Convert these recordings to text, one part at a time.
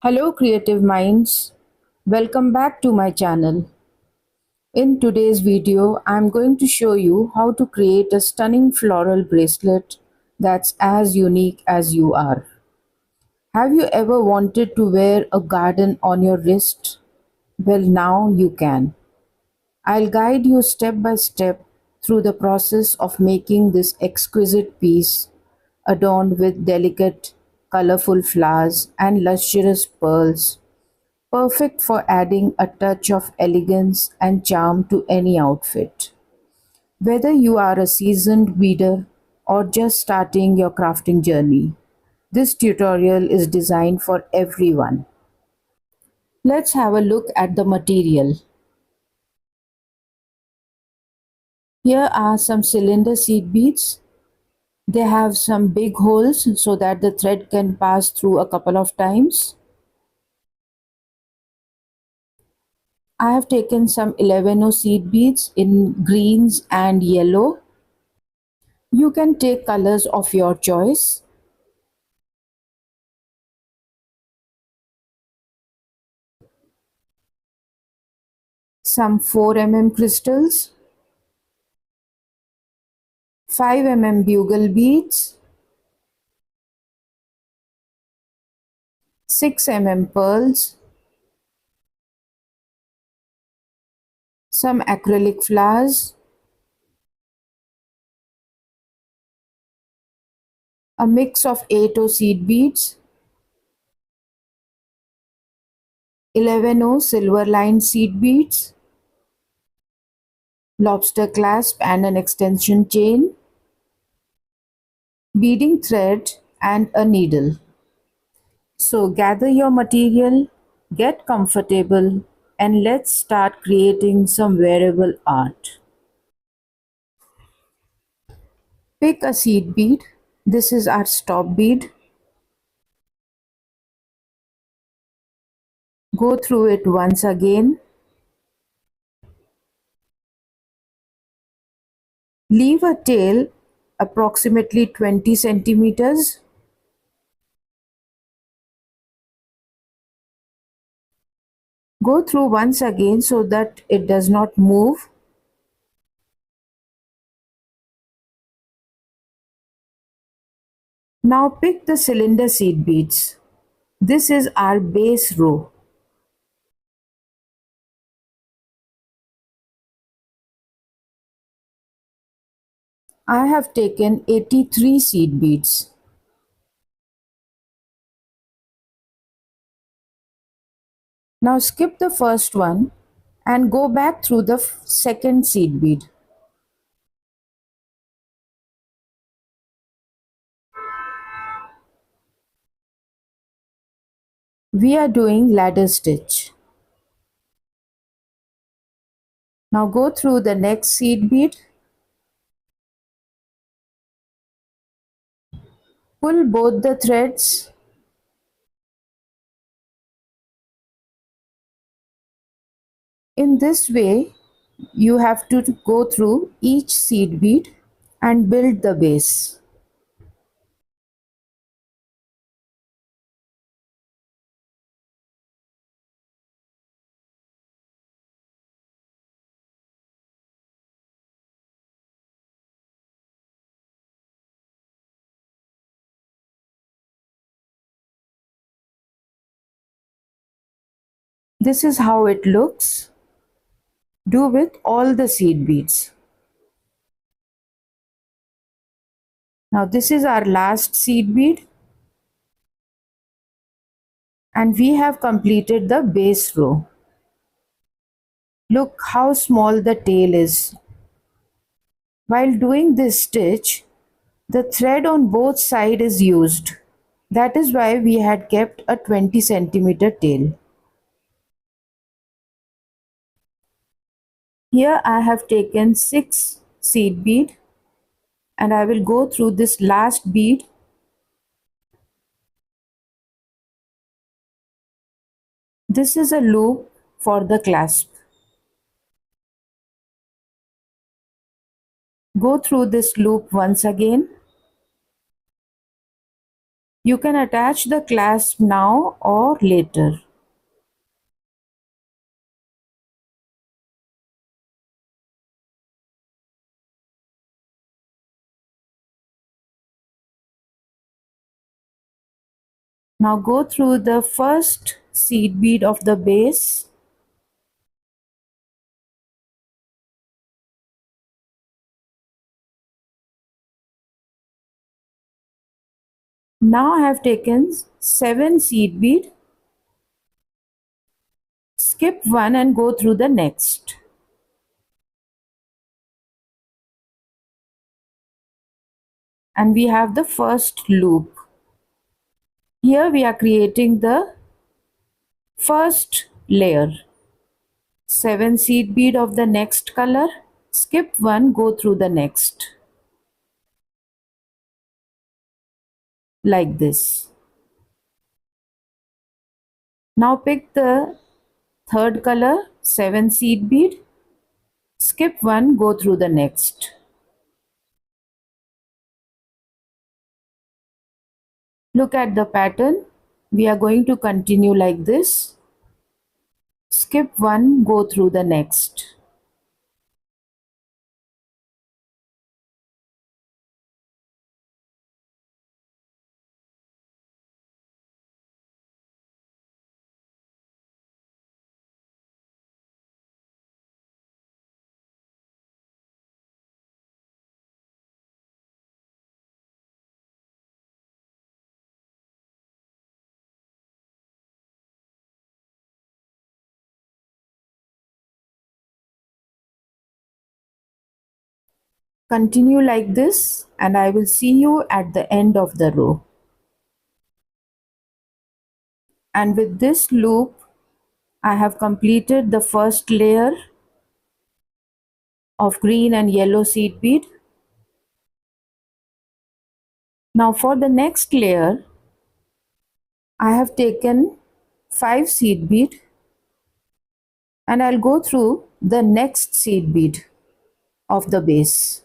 Hello, creative minds. Welcome back to my channel. In today's video, I'm going to show you how to create a stunning floral bracelet that's as unique as you are. Have you ever wanted to wear a garden on your wrist? Well, now you can. I'll guide you step by step through the process of making this exquisite piece adorned with delicate, colorful flowers and lustrous pearls, perfect for adding a touch of elegance and charm to any outfit. Whether you are a seasoned beader or just starting your crafting journey, this tutorial is designed for everyone. Let's have a look at the material. Here are some cylinder seed beads. They have some big holes so that the thread can pass through a couple of times. I have taken some 11 seed beads in greens and yellow. You can take colors of your choice. Some 4 mm crystals, 5 mm bugle beads, 6 mm pearls, some acrylic flowers, a mix of 8 seed beads, 11 silver lined seed beads, lobster clasp and an extension chain, beading thread and a needle. So gather your material, get comfortable, and let's start creating some wearable art. Pick a seed bead. This is our stop bead. Go through it once again. Leave a tail approximately 20 centimeters. Go through once again so that it does not move. Now pick the cylinder seed beads. This is our base row. I have taken 83 seed beads. Now skip the first one and go back through the second seed bead. We are doing ladder stitch. Now go through the next seed bead. Pull both the threads. In this way, you have to go through each seed bead and build the base. This is how it looks. Do with all the seed beads. Now this is our last seed bead and we have completed the base row. Look how small the tail is. While doing this stitch, the thread on both sides is used. That is why we had kept a 20 centimeter tail. Here I have taken 6 seed bead and I will go through this last bead. This is a loop for the clasp. Go through this loop once again. You can attach the clasp now or later. Now go through the first seed bead of the base. Now I have taken 7 seed bead. Skip one and go through the next. And we have the first loop. Here we are creating the first layer. 7 seed bead of the next color. Skip one, go through the next. Like this. Now pick the third color, 7 seed bead. Skip one, go through the next. Look at the pattern. We are going to continue like this. Skip one, go through the next. Continue like this and I will see you at the end of the row. And with this loop, I have completed the first layer of green and yellow seed bead. Now for the next layer, I have taken 5 seed bead and I'll go through the next seed bead of the base.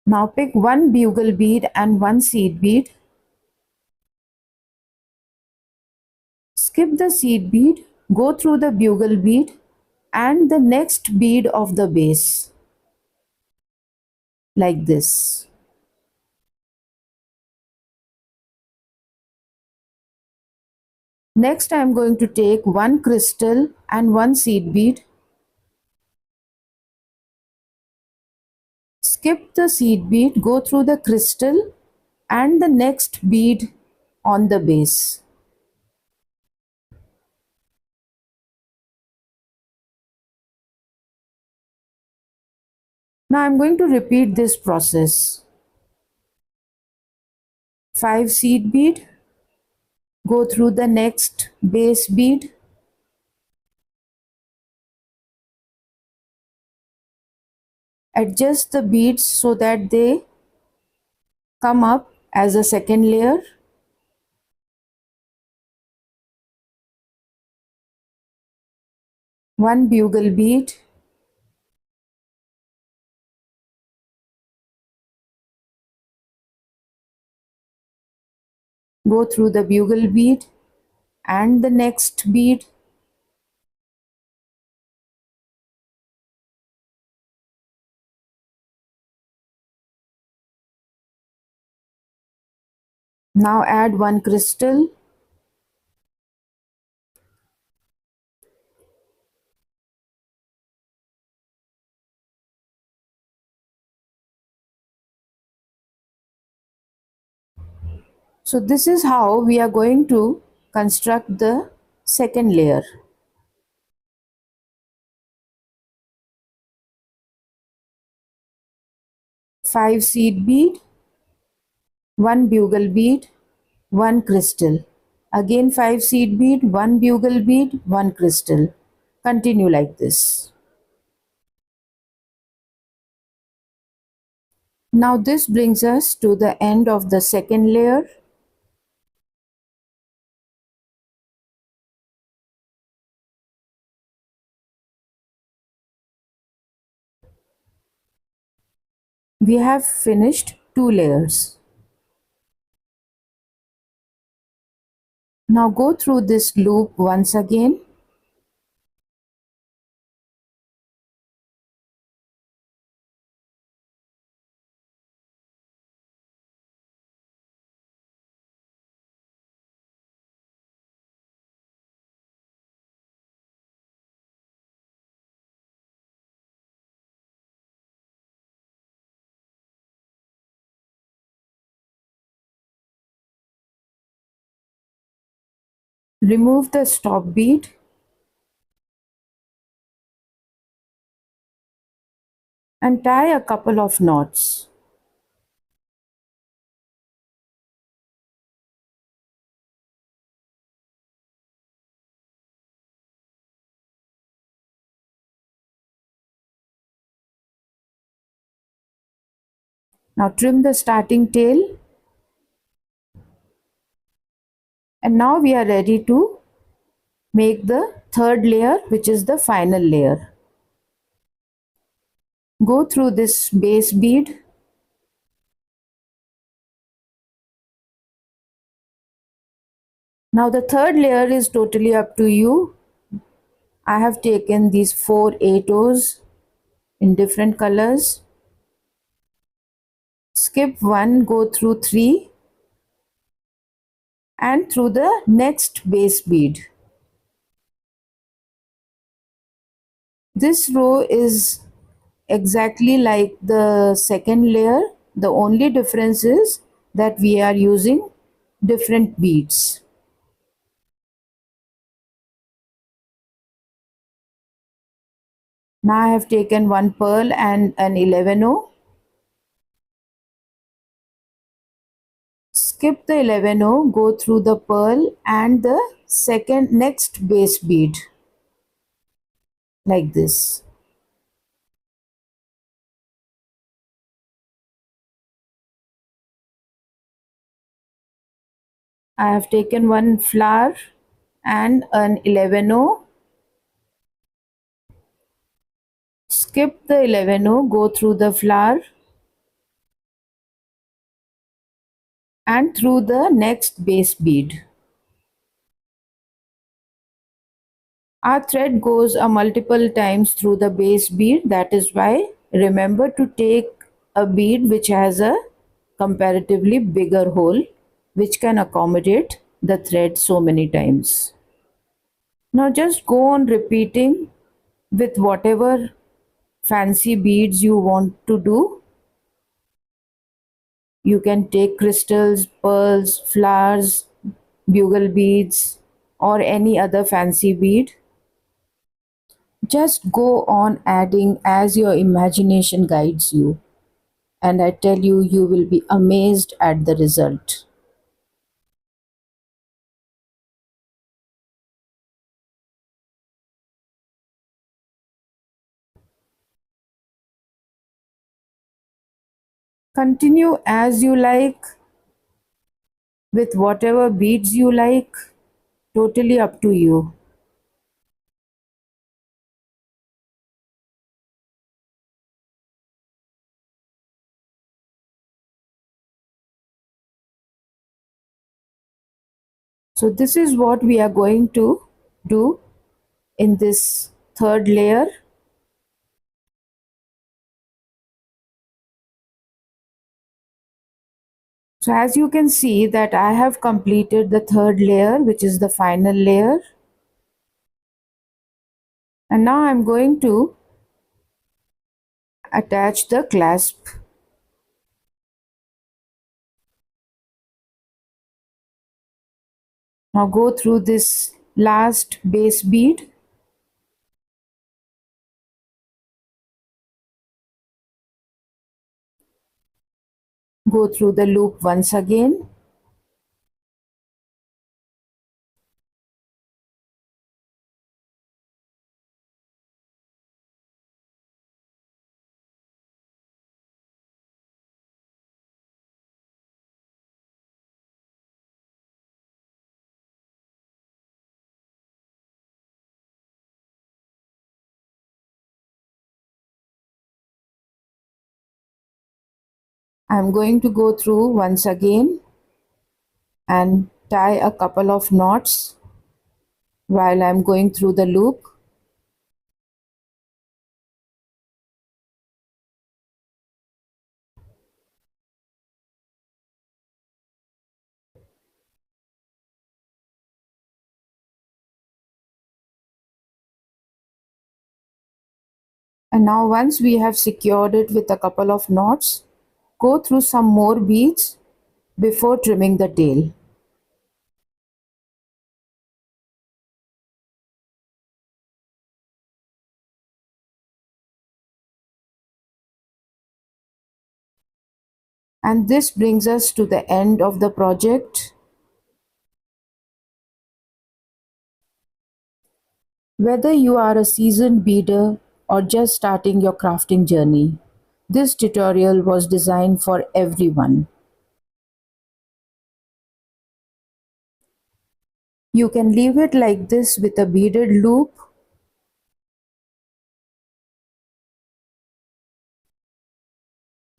Now pick one bugle bead and one seed bead. Skip the seed bead, go through the bugle bead and the next bead of the base. Like this. Next I am going to take one crystal and one seed bead. Skip the seed bead, go through the crystal and the next bead on the base. Now I am going to repeat this process. 5 seed bead, go through the next base bead, adjust the beads so that they come up as a second layer. One bugle bead, go through the bugle bead and the next bead. Now add one crystal. So this is how we are going to construct the second layer. 5 seed bead, 1 bugle bead, 1 crystal. Again 5 seed bead, 1 bugle bead, 1 crystal. Continue like this. Now this brings us to the end of the second layer. we have finished 2 layers. Now go through this loop once again. Remove the stop bead and tie a couple of knots. Now trim the starting tail, and now we are ready to make the third layer, which is the final layer. Go through this base bead, now the third layer is totally up to you. I have taken these 4 8 in different colors. Skip one, go through 3 and through the next base bead. This row is exactly like the second layer. The only difference is that we are using different beads. Now I have taken one pearl and an 11 skip the 11 go through the pearl and the second next base bead like this. I have taken one flower and an 11 skip the 11 go through the flower and through the next base bead. Our thread goes a multiple times through the base bead. That is why remember to take a bead which has a comparatively bigger hole which can accommodate the thread so many times. Now just go on repeating with whatever fancy beads you want to do. You can take crystals, pearls, flowers, bugle beads, or any other fancy bead. Just go on adding as your imagination guides you, and I tell you, you will be amazed at the result. Continue as you like with whatever beads you like, totally up to you. So, this is what we are going to do in this third layer. So as you can see that I have completed the third layer, which is the final layer, and now I'm going to attach the clasp. Now go through this last base bead, go through the loop once again, I'm going to go through once again and tie a couple of knots while I'm going through the loop. And now once we have secured it with a couple of knots, go through some more beads before trimming the tail. And this brings us to the end of the project. Whether you are a seasoned beader or just starting your crafting journey, this tutorial was designed for everyone. You can leave it like this with a beaded loop,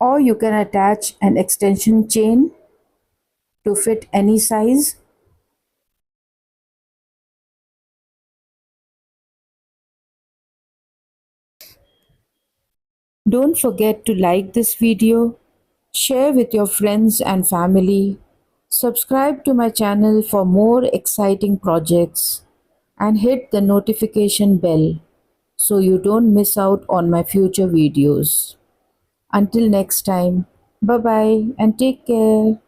or you can attach an extension chain to fit any size. Don't forget to like this video, share with your friends and family, subscribe to my channel for more exciting projects, and hit the notification bell so you don't miss out on my future videos. Until next time, bye bye and take care.